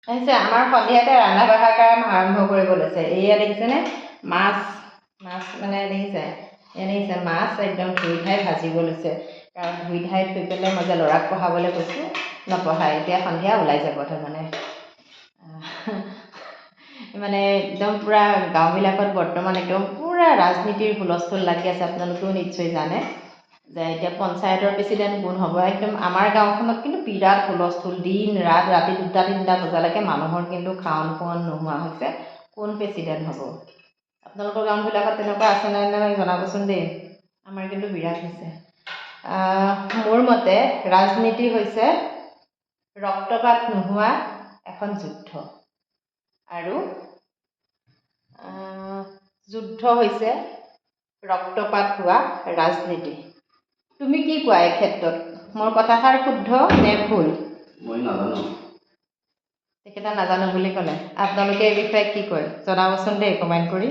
আহিছে আমাৰ সন্ধিয়াতে ৰন্ধা বঢ়া কাম আৰম্ভ কৰিব লৈছে। এয়া দেখিছেনে মাছ মানে দেখিছে দেখিছে মাছ একদম ধুই ধাই ভাজিব লৈছে। কাৰণ ধুই ধাই থৈ পেলাই মই যে ল'ৰাক পঢ়াবলৈ কৈছোঁ নপঢ়াই, এতিয়া সন্ধিয়া ওলাই যাব তাৰমানে। মানে একদম পূৰা গাঁওবিলাকত বৰ্তমান একদম পূৰা ৰাজনীতিৰ হুলস্থুল লাগি আছে। আপোনালোকেও নিশ্চয় জানে যে এতিয়া পঞ্চায়তৰ প্ৰেচিডেণ্ট কোন হ'ব। একদম আমাৰ গাঁওখনত কিন্তু বিৰাট হুলস্থুল, দিন ৰাত ৰাতি 2টা-3টা বজালৈকে মানুহৰ কিন্তু খাৱন খোৱন নোহোৱা হৈছে। কোন প্ৰেচিডেণ্ট হ'ব? আপোনালোকৰ গাঁওবিলাকত তেনেকুৱা আছেনে নাই জনাবচোন দেই। আমাৰ কিন্তু বিৰাট হৈছে। মোৰ মতে ৰাজনীতি হৈছে ৰক্তপাত নোহোৱা এখন যুদ্ধ, আৰু যুদ্ধ হৈছে ৰক্তপাত হোৱা ৰাজনীতি। তুমি কি কোৱা এই ক্ষেত্ৰত? মোৰ কথাষাৰ শুদ্ধ নে ভুল? মই নাজানো। তেখেতে নাজানো বুলি ক'লে। আপোনালোকে এই বিষয়ে কি কয় জনাবচোন দেই কমেণ্ট কৰি।